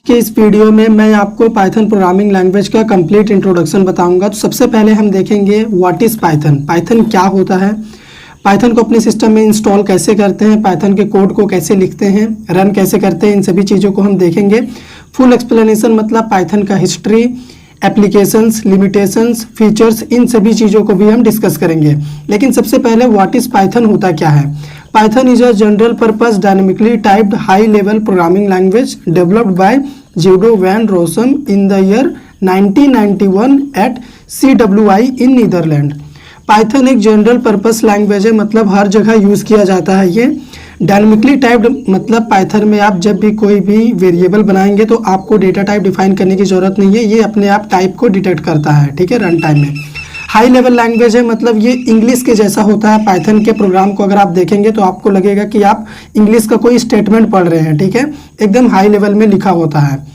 कि इस वीडियो में मैं आपको पाइथन प्रोग्रामिंग लैंग्वेज का कंप्लीट इंट्रोडक्शन बताऊंगा। तो सबसे पहले हम देखेंगे व्हाट इज़ पाइथन। पाइथन क्या होता है, पाइथन को अपने सिस्टम में इंस्टॉल कैसे करते हैं, पाइथन के कोड को कैसे लिखते हैं, रन कैसे करते हैं, इन सभी चीज़ों को हम देखेंगे। फुल एक्सप्लेनेशन मतलब पाइथन का हिस्ट्री, एप्लीकेशंस, लिमिटेशंस, फीचर्स, इन सभी चीज़ों को भी हम डिस्कस करेंगे। लेकिन सबसे पहले व्हाट इज़ पाइथन होता क्या है। Python is a general purpose dynamically typed high level programming language developed by Guido van Rossum in the year 1991 at CWI in Netherlands. Python एक जनरल पर्पस लैंग्वेज है, मतलब हर जगह यूज़ किया जाता है। ये डायनेमिकली टाइप्ड मतलब पाइथन में आप जब भी कोई भी वेरिएबल बनाएंगे तो आपको डेटा टाइप डिफाइन करने की ज़रूरत नहीं है, ये अपने आप टाइप को डिटेक्ट करता है, ठीक है, रन टाइम में। हाई लेवल लैंग्वेज है, मतलब ये इंग्लिश के जैसा होता है। पाइथन के प्रोग्राम को अगर आप देखेंगे तो आपको लगेगा कि आप इंग्लिश का कोई स्टेटमेंट पढ़ रहे हैं, ठीक है, एकदम हाई लेवल में लिखा होता है।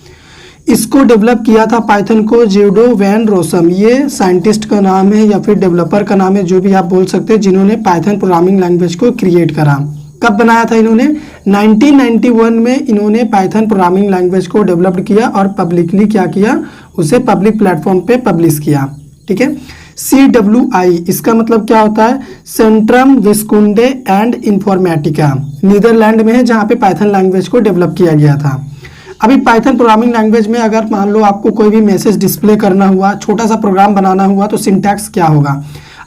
इसको डेवलप किया था पाइथन को ज्यूडो वैन रोसम, ये साइंटिस्ट का नाम है या फिर डेवलपर का नाम है, जो भी आप बोल सकते हैं, जिन्होंने पाइथन प्रोग्रामिंग लैंग्वेज को क्रिएट करा। कब बनाया था इन्होंने? 1991 में इन्होंने पाइथन प्रोग्रामिंग लैंग्वेज को डेवलप्ड किया और पब्लिकली क्या किया, उसे पब्लिक प्लेटफॉर्म पे पब्लिश किया, ठीक है। CWI इसका मतलब क्या होता है? Centrum Wiskunde and Informatica, Netherland में है, जहाँ पे पाइथन लैंग्वेज को डेवलप किया गया था। अभी पाइथन प्रोग्रामिंग लैंग्वेज में अगर मान लो आपको कोई भी मैसेज डिस्प्ले करना हुआ, छोटा सा प्रोग्राम बनाना हुआ, तो सिंटैक्स क्या होगा?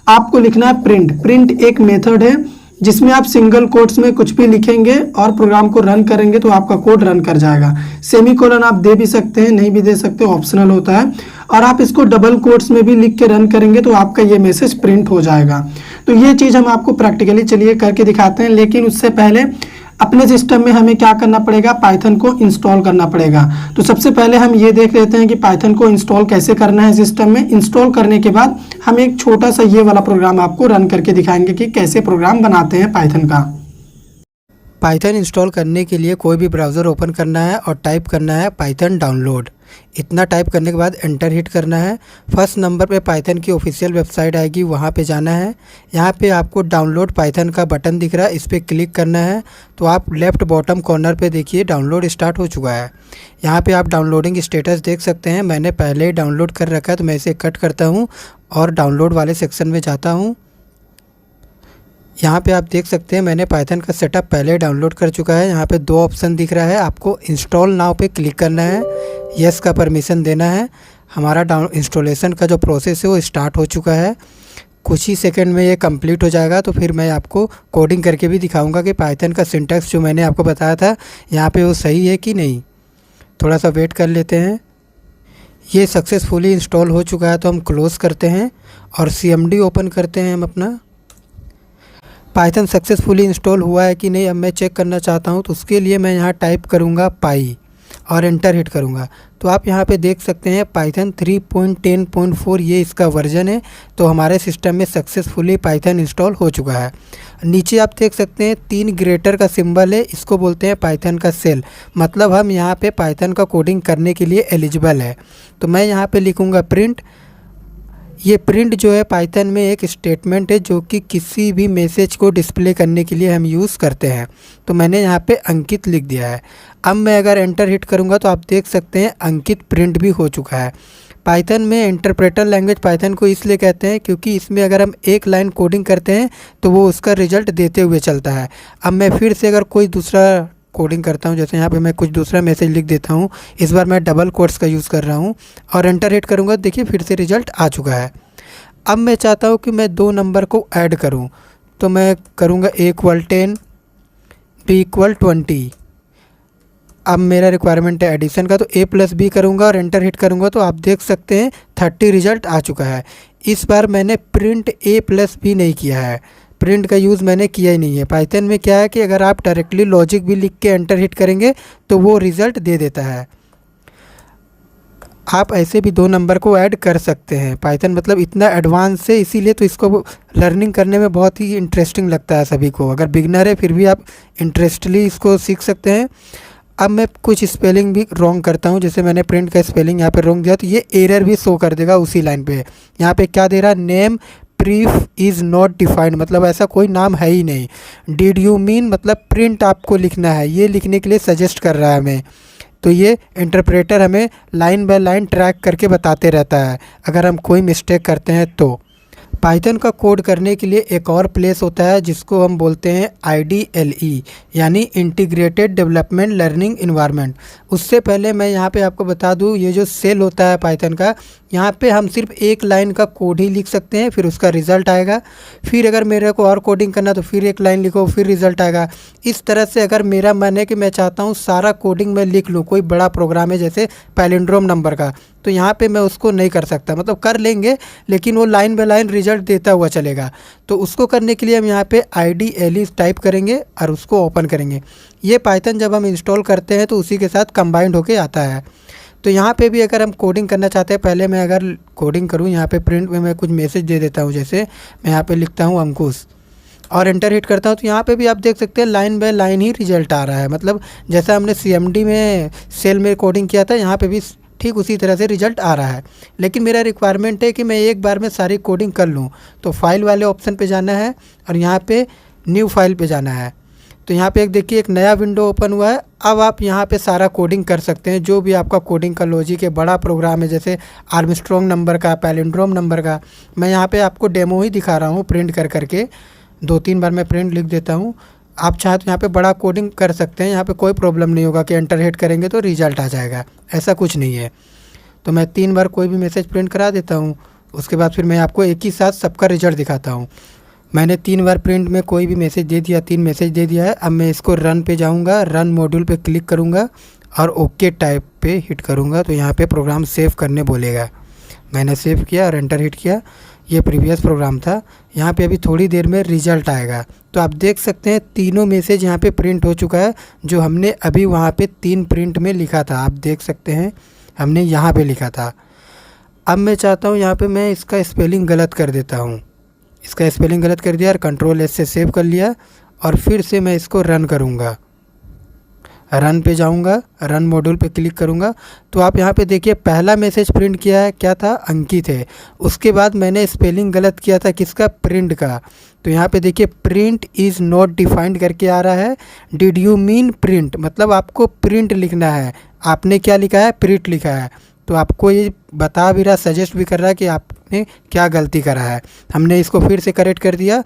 आपको लिखना है प्रिंट। प्रिंट एक मेथड है जिसमें आप सिंगल कोट्स में कुछ भी लिखेंगे और प्रोग्राम को रन करेंगे तो आपका कोड रन कर जाएगा। सेमीकोलन आप दे भी सकते हैं, नहीं भी दे सकते, ऑप्शनल होता है। और आप इसको डबल कोट्स में भी लिख के रन करेंगे तो आपका ये मैसेज प्रिंट हो जाएगा। तो ये चीज़ हम आपको प्रैक्टिकली चलिए करके दिखाते हैं, लेकिन उससे पहले अपने सिस्टम में हमें क्या करना पड़ेगा, पाइथन को इंस्टॉल करना पड़ेगा। तो सबसे पहले हम ये देख लेते हैं कि पाइथन को इंस्टॉल कैसे करना है सिस्टम में। इंस्टॉल करने के बाद हम एक छोटा सा ये वाला प्रोग्राम आपको रन करके दिखाएंगे कि कैसे प्रोग्राम बनाते हैं पाइथन का। पाइथन इंस्टॉल करने के लिए कोई भी ब्राउज़र ओपन करना है और टाइप करना है पाइथन डाउनलोड। इतना टाइप करने के बाद एंटर हिट करना है। फर्स्ट नंबर पे पाइथन की ऑफिशियल वेबसाइट आएगी, वहाँ पे जाना है। यहाँ पे आपको डाउनलोड पाइथन का बटन दिख रहा है, इस पर क्लिक करना है। तो आप लेफ़्ट बॉटम कॉर्नर पे देखिए डाउनलोड स्टार्ट हो चुका है। यहाँ पे आप डाउनलोडिंग स्टेटस देख सकते हैं। मैंने पहले ही डाउनलोड कर रखा है तो मैं इसे कट करता हूँ और डाउनलोड वाले सेक्शन में जाता हूँ। यहाँ पे आप देख सकते हैं मैंने पाइथन का सेटअप पहले डाउनलोड कर चुका है। यहाँ पे दो ऑप्शन दिख रहा है, आपको इंस्टॉल नाउ पे क्लिक करना है, यस का परमिशन देना है। हमारा इंस्टॉलेशन का जो प्रोसेस है वो स्टार्ट हो चुका है। कुछ ही सेकंड में ये कंप्लीट हो जाएगा। तो फिर मैं आपको कोडिंग करके भी दिखाऊंगा कि पाइथन का सिंटैक्स जो मैंने आपको बताया था यहाँ पे वो सही है कि नहीं। थोड़ा सा वेट कर लेते हैं। ये सक्सेसफुली इंस्टॉल हो चुका है तो हम क्लोज़ करते हैं और CMD ओपन करते हैं हम अपना। पाइथन सक्सेसफुली इंस्टॉल हुआ है कि नहीं अब मैं चेक करना चाहता हूँ, तो उसके लिए मैं यहाँ टाइप करूँगा पाई और एंटर हिट करूँगा। तो आप यहाँ पे देख सकते हैं पाइथन 3.10.4 ये इसका वर्जन है। तो हमारे सिस्टम में सक्सेसफुली पाइथन इंस्टॉल हो चुका है। नीचे आप देख सकते हैं 3 ग्रेटर का सिंबल है, इसको बोलते हैं पाइथन का सेल, मतलब हम यहाँ पे पाइथन का कोडिंग करने के लिए एलिजिबल है। तो मैं यहाँ पे लिखूँगा प्रिंट। ये प्रिंट जो है पाइथन में एक स्टेटमेंट है जो कि किसी भी मैसेज को डिस्प्ले करने के लिए हम यूज़ करते हैं। तो मैंने यहाँ पे अंकित लिख दिया है। अब मैं अगर एंटर हिट करूँगा तो आप देख सकते हैं अंकित प्रिंट भी हो चुका है। पाइथन में इंटरप्रेटर लैंग्वेज पाइथन को इसलिए कहते हैं क्योंकि इसमें अगर हम एक लाइन कोडिंग करते हैं तो वो उसका रिजल्ट देते हुए चलता है। अब मैं फिर से अगर कोई दूसरा कोडिंग करता हूँ, जैसे यहाँ पे मैं कुछ दूसरा मैसेज लिख देता हूँ, इस बार मैं डबल कोट्स का यूज़ कर रहा हूँ और एंटर हिट करूँगा, देखिए फिर से रिजल्ट आ चुका है। अब मैं चाहता हूँ कि मैं 2 नंबर को ऐड करूँ, तो मैं करूँगा A=10 B=20। अब मेरा रिक्वायरमेंट है एडिशन का, तो A+B करूँगा और एंटर हिट करूँगा तो आप देख सकते हैं 30 रिजल्ट आ चुका है। इस बार मैंने प्रिंट A+B नहीं किया है, प्रिंट का यूज़ मैंने किया ही नहीं है। पाइथन में क्या है कि अगर आप डायरेक्टली लॉजिक भी लिख के एंटर हिट करेंगे तो वो रिज़ल्ट दे देता है। आप ऐसे भी 2 नंबर को ऐड कर सकते हैं। पाइथन मतलब इतना एडवांस है, इसीलिए तो इसको लर्निंग करने में बहुत ही इंटरेस्टिंग लगता है सभी को। अगर बिगनर है फिर भी आप इंटरेस्टली इसको सीख सकते हैं। अब मैं कुछ स्पेलिंग भी रॉन्ग करता हूँ, जैसे मैंने प्रिंट का स्पेलिंग यहाँ पे रॉन्ग दिया तो ये एरर भी शो कर देगा उसी लाइन पे। यहाँ पे क्या दे रहा है, नेम प्रीफ इज़ नॉट डिफाइंड, मतलब ऐसा कोई नाम है ही नहीं। डिड यू मीन मतलब प्रिंट आपको लिखना है, ये लिखने के लिए सजेस्ट कर रहा है हमें। तो ये इंटरप्रेटर हमें लाइन बाय लाइन ट्रैक करके बताते रहता है अगर हम कोई मिस्टेक करते हैं तो। पाइथन का कोड करने के लिए एक और प्लेस होता है जिसको हम बोलते हैं IDLE, यानी इंटीग्रेटेड डेवलपमेंट लर्निंग इन्वायरमेंट। उससे पहले मैं यहाँ पे आपको बता दूँ, ये जो सेल होता है पाइथन का, यहाँ पे हम सिर्फ एक लाइन का कोड ही लिख सकते हैं, फिर उसका रिज़ल्ट आएगा। फिर अगर मेरे को और कोडिंग करना तो फिर एक लाइन लिखो, फिर रिज़ल्ट आएगा। इस तरह से अगर मेरा मन है कि मैं चाहता हूँ सारा कोडिंग मैं लिख लूँ, कोई बड़ा प्रोग्राम है जैसे पैलिंड्रोम नंबर का, तो यहाँ पे मैं उसको नहीं कर सकता। मतलब कर लेंगे लेकिन वो लाइन बाय लाइन रिजल्ट देता हुआ चलेगा। तो उसको करने के लिए हम यहाँ पे IDLE टाइप करेंगे और उसको ओपन करेंगे। ये पाइथन जब हम इंस्टॉल करते हैं तो उसी के साथ कंबाइंड होके आता है। तो यहाँ पे भी अगर हम कोडिंग करना चाहते हैं, पहले मैं अगर कोडिंग करूँ, यहाँ पे प्रिंट में मैं कुछ मैसेज दे देता हूँ। जैसे मैं यहाँ पे लिखता हूँ अंकुश और एंटर हिट करता हूँ, तो यहाँ पे भी आप देख सकते हैं लाइन बाय लाइन ही रिजल्ट आ रहा है। मतलब जैसा हमने CMD में सेल में कोडिंग किया था, यहाँ पे भी ठीक उसी तरह से रिजल्ट आ रहा है। लेकिन मेरा रिक्वायरमेंट है कि मैं एक बार में सारी कोडिंग कर लूँ, तो फाइल वाले ऑप्शन पे जाना है और यहाँ पे न्यू फाइल पे जाना है। तो यहाँ पे एक देखिए एक नया विंडो ओपन हुआ है। अब आप यहाँ पे सारा कोडिंग कर सकते हैं, जो भी आपका कोडिंग का लॉजिक है, बड़ा प्रोग्राम है जैसे आर्मस्ट्रॉन्ग नंबर का, पैलिंड्रोम नंबर का। मैं यहाँ पे आपको डेमो ही दिखा रहा हूँ प्रिंट कर करके, 2-3 बार मैं प्रिंट लिख देता हूँ। आप चाहे तो यहाँ पे बड़ा कोडिंग कर सकते हैं, यहाँ पे कोई प्रॉब्लम नहीं होगा कि एंटर हिट करेंगे तो रिजल्ट आ जाएगा, ऐसा कुछ नहीं है। तो मैं 3 बार कोई भी मैसेज प्रिंट करा देता हूँ, उसके बाद फिर मैं आपको एक ही साथ सबका रिजल्ट दिखाता हूँ। मैंने 3 बार प्रिंट में कोई भी मैसेज दे दिया, 3 मैसेज दे दिया है। अब मैं इसको रन पे जाऊँगा, रन मॉड्यूल पे क्लिक करूँगा और ओके टाइप पे हिट करूँगा, तो यहाँ पे प्रोग्राम सेव करने बोलेगा। मैंने सेव किया और एंटर हिट किया। ये प्रीवियस प्रोग्राम था। यहाँ पे अभी थोड़ी देर में रिजल्ट आएगा। तो आप देख सकते हैं तीनों मैसेज यहाँ पे प्रिंट हो चुका है, जो हमने अभी वहाँ पे 3 प्रिंट में लिखा था। आप देख सकते हैं हमने यहाँ पे लिखा था। अब मैं चाहता हूँ यहाँ पे मैं इसका स्पेलिंग गलत कर देता हूँ। इसका स्पेलिंग गलत कर दिया और Ctrl+S से सेव कर लिया और फिर से मैं इसको रन करूँगा। रन पे जाऊँगा, रन मॉड्यूल पे क्लिक करूँगा, तो आप यहाँ पे देखिए पहला मैसेज प्रिंट किया है, क्या था, अंकित है। उसके बाद मैंने स्पेलिंग गलत किया था, किसका, प्रिंट का। तो यहाँ पे देखिए प्रिंट इज़ नॉट डिफाइंड करके आ रहा है। डिड यू मीन प्रिंट, मतलब आपको प्रिंट लिखना है। आपने क्या लिखा है, प्रिंट लिखा है। तो आपको ये बता भी रहा, सजेस्ट भी कर रहा है कि आपने क्या गलती करा है। हमने इसको फिर से करेक्ट कर दिया।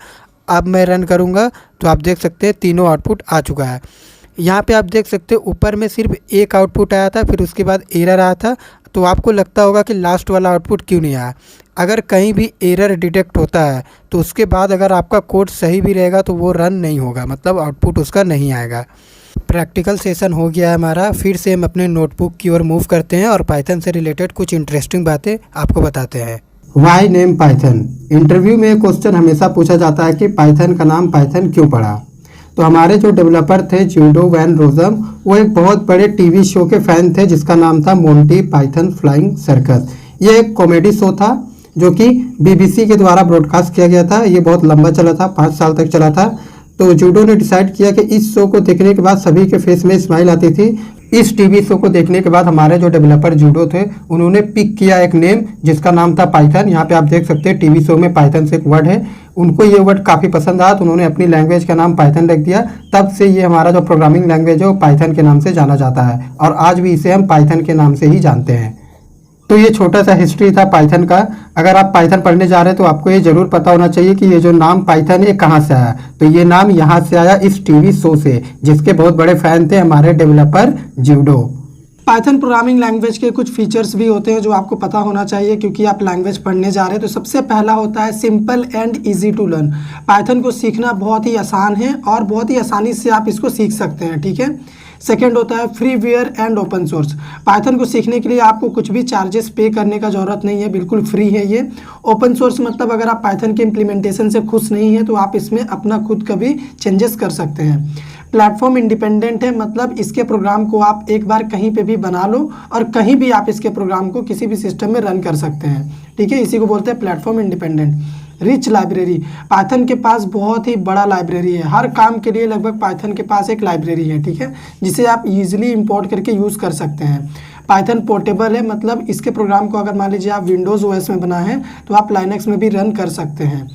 अब मैं रन करूँगा तो आप देख सकते हैं तीनों आउटपुट आ चुका है। यहाँ पे आप देख सकते हैं ऊपर में सिर्फ एक आउटपुट आया था, फिर उसके बाद एरर आया था। तो आपको लगता होगा कि लास्ट वाला आउटपुट क्यों नहीं आया। अगर कहीं भी एरर डिटेक्ट होता है तो उसके बाद अगर आपका कोड सही भी रहेगा तो वो रन नहीं होगा, मतलब आउटपुट उसका नहीं आएगा। प्रैक्टिकल सेशन हो गया है हमारा। फिर से हम अपने नोटबुक की ओर मूव करते हैं और पाइथन से रिलेटेड कुछ इंटरेस्टिंग बातें आपको बताते हैं। Why name Python. इंटरव्यू में क्वेश्चन हमेशा पूछा जाता है कि पाइथन का नाम पाइथन क्यों पड़ा। तो हमारे जो डेवलपर थे ज्यूडो वैन रोजम, वो एक बहुत बड़े टीवी शो के फैन थे जिसका नाम था मोंटी पाइथन फ्लाइंग सर्कस। ये एक कॉमेडी शो था जो कि BBC के द्वारा ब्रॉडकास्ट किया गया था। ये बहुत लंबा चला था, 5 साल तक चला था। तो जूडो ने डिसाइड किया कि इस शो को देखने के बाद सभी के फेस में स्माइल आती थी। इस टीवी शो को देखने के बाद हमारे जो डेवलपर जूडो थे उन्होंने पिक किया एक नेम जिसका नाम था पाइथन। यहाँ पे आप देख सकते हैं टीवी शो में पाइथन से एक वर्ड है। उनको ये वर्ड काफ़ी पसंद आया तो उन्होंने अपनी लैंग्वेज का नाम पाइथन रख दिया। तब से ये हमारा जो प्रोग्रामिंग लैंग्वेज है वो पाइथन के नाम से जाना जाता है और आज भी इसे हम पाइथन के नाम से ही जानते हैं। तो ये छोटा सा हिस्ट्री था पाइथन का। अगर आप पाइथन पढ़ने जा रहे हैं तो आपको ये जरूर पता होना चाहिए कि ये जो नाम पाइथन है कहाँ से आया। तो ये नाम यहाँ से आया इस टीवी शो से जिसके बहुत बड़े फैन थे हमारे developer judo. Python programming language के कुछ फीचर्स भी होते हैं जो आपको पता होना चाहिए क्योंकि आप लैंग्वेज पढ़ने जा रहे हैं। तो सबसे पहला होता है simple and easy to learn. Python को सीखना बहुत ही आसान है और बहुत ही आसानी से आप इसको सीख सकते हैं, ठीक है। सेकेंड होता है freeware and open source. Python को सीखने के लिए आपको कुछ भी चार्जेस पे करने का ज़रूरत नहीं है, बिल्कुल फ्री है ये। ओपन सोर्स मतलब अगर आप पाइथन के इम्प्लीमेंटेशन से खुश नहीं हैं तो आप इसमें अपना खुद का भी चेंजेस कर सकते हैं। प्लेटफॉर्म इंडिपेंडेंट है, मतलब इसके प्रोग्राम को आप एक बार कहीं पे भी बना लो और कहीं भी आप इसके प्रोग्राम को किसी भी सिस्टम में रन कर सकते हैं, ठीक है। इसी को बोलते हैं platform independent. Rich library. Python के पास बहुत ही बड़ा लाइब्रेरी है। हर काम के लिए लगभग पाइथन के पास एक लाइब्रेरी है, ठीक है, जिसे आप इजीली इंपोर्ट करके यूज़ कर सकते हैं। पाइथन पोर्टेबल है, मतलब इसके प्रोग्राम को अगर मान लीजिए आप विंडोज़ OS में बना है तो आप लाइनक्स में भी रन कर सकते हैं।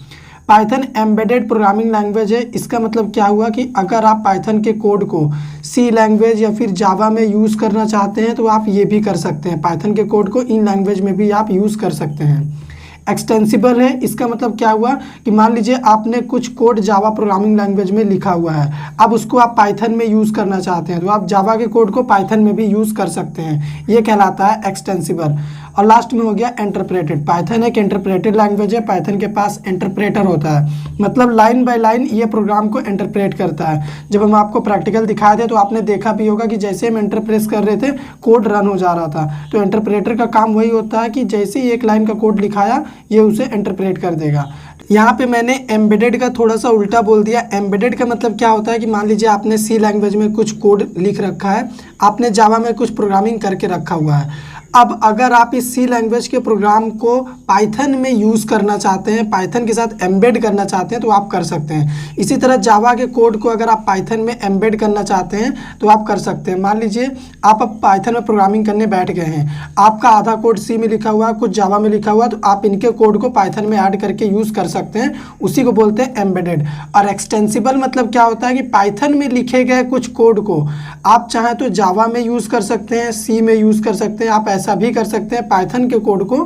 पाइथन एम्बेडेड प्रोग्रामिंग लैंग्वेज है। इसका मतलब क्या हुआ कि अगर आप पाइथन के कोड को सी लैंग्वेज या फिर जावा में यूज़ करना चाहते हैं तो आप ये भी कर सकते हैं। पाइथन के कोड को इन लैंग्वेज में भी आप यूज़ कर सकते हैं। एक्सटेंसिबल है, इसका मतलब क्या हुआ कि मान लीजिए आपने कुछ कोड जावा प्रोग्रामिंग लैंग्वेज में लिखा हुआ है, अब उसको आप पाइथन में यूज़ करना चाहते हैं तो आप जावा के कोड को पाइथन में भी यूज़ कर सकते हैं। ये कहलाता है एक्सटेंसिबल। और लास्ट में हो गया इंटरप्रेटेड। पाइथन एक इंटरप्रेटेड लैंग्वेज है। पाइथन के पास इंटरप्रेटर होता है, मतलब लाइन बाय लाइन ये प्रोग्राम को इंटरप्रेट करता है। जब हम आपको प्रैक्टिकल दिखाए थे तो आपने देखा भी होगा कि जैसे हम इंटर प्रेस कर रहे थे कोड रन हो जा रहा था। तो इंटरप्रेटर का काम वही होता है कि जैसे ही एक लाइन का कोड लिखाया ये उसे इंटरप्रेट कर देगा। यहाँ पे मैंने एम्बेडेड का थोड़ा सा उल्टा बोल दिया। एम्बेडेड का मतलब क्या होता है कि मान लीजिए आपने सी लैंग्वेज में कुछ कोड लिख रखा है, आपने जावा में कुछ प्रोग्रामिंग करके रखा हुआ है। अब अगर आप इस सी लैंग्वेज के प्रोग्राम को पाइथन में यूज़ करना चाहते हैं, पाइथन के साथ एम्बेड करना चाहते हैं तो आप कर सकते हैं। इसी तरह जावा के कोड को अगर आप पाइथन में एम्बेड करना चाहते हैं तो आप कर सकते हैं। मान लीजिए आप अब पाइथन में प्रोग्रामिंग करने बैठ गए हैं, आपका आधा कोड सी में लिखा हुआ है, कुछ जावा में लिखा हुआ है, तो आप इनके कोड को पाइथन में ऐड करके यूज़ कर सकते हैं। उसी को बोलते हैं एम्बेडेड। और एक्सटेंसिबल मतलब क्या होता है कि पाइथन में लिखे गए कुछ कोड को आप चाहें तो जावा में यूज़ कर सकते हैं, सी में यूज़ कर सकते हैं, आप ऐसा भी कर सकते हैं पाइथन के कोड को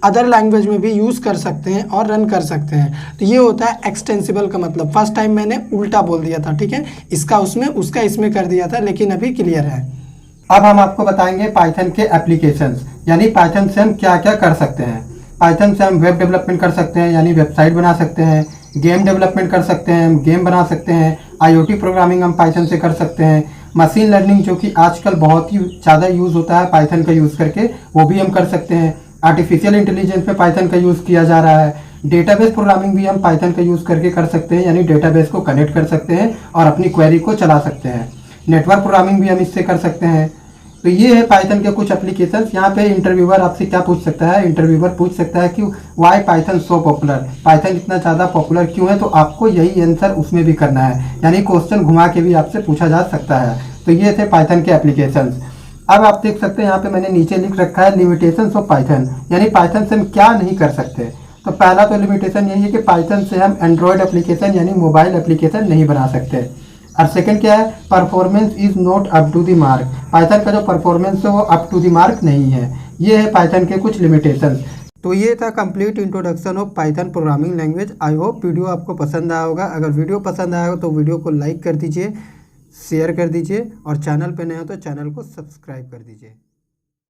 अदर लैंग्वेज में भी यूज़ कर सकते हैं और रन कर सकते हैं। तो ये होता है एक्सटेंसिबल का मतलब। फर्स्ट टाइम मैंने उल्टा बोल दिया था, ठीक है, इसका उसमें उसका इसमें कर दिया था, लेकिन अभी क्लियर है। अब हम आपको बताएंगे पाइथन के एप्लीकेशंस, यानी पाइथन से हम क्या क्या कर सकते हैं। पाइथन से हम वेब डेवलपमेंट कर सकते हैं, यानी वेबसाइट बना सकते हैं, गेम डेवलपमेंट कर सकते हैं, हम गेम बना सकते हैं, IoT प्रोग्रामिंग हम पाइथन से कर सकते हैं, मशीन लर्निंग जो कि आजकल बहुत ही ज़्यादा यूज़ होता है पाइथन का यूज़ करके, वो भी हम कर सकते हैं। आर्टिफिशियल इंटेलिजेंस पे पाइथन का यूज़ किया जा रहा है। डेटाबेस प्रोग्रामिंग भी हम पाइथन का यूज़ करके कर सकते हैं, यानी डेटाबेस को कनेक्ट कर सकते हैं और अपनी क्वेरी को चला सकते हैं। नेटवर्क प्रोग्रामिंग भी हम इससे कर सकते हैं। तो ये है पाइथन के कुछ एप्लीकेशंस। यहाँ पे इंटरव्यूअर आपसे क्या पूछ सकता है, इंटरव्यूअर पूछ सकता है कि why Python so popular, Python इतना ज़्यादा पॉपुलर क्यों है, तो आपको यही आंसर उसमें भी करना है, यानी क्वेश्चन घुमा के भी आपसे पूछा जा सकता है। तो ये थे पाइथन के एप्लीकेशंस। अब आप देख सकते हैं यहाँ पे मैंने नीचे लिख रखा है लिमिटेशंस ऑफ पाइथन, यानी पाइथन से हम क्या नहीं कर सकते। तो पहला तो लिमिटेशन यही है कि पाइथन से हम एंड्रॉयड एप्लीकेशन यानी मोबाइल एप्लीकेशन नहीं बना सकते। और सेकंड क्या है, performance is not up to the mark, Python का जो परफॉर्मेंस है वो अप टू द मार्क नहीं है। ये है पाइथन के कुछ लिमिटेशंस। तो ये था complete introduction of Python programming language. I hope video आपको पसंद आया होगा। अगर वीडियो पसंद आया हो तो वीडियो को लाइक कर दीजिए, शेयर कर दीजिए और चैनल पे नए हो तो चैनल को सब्सक्राइब कर दीजिए।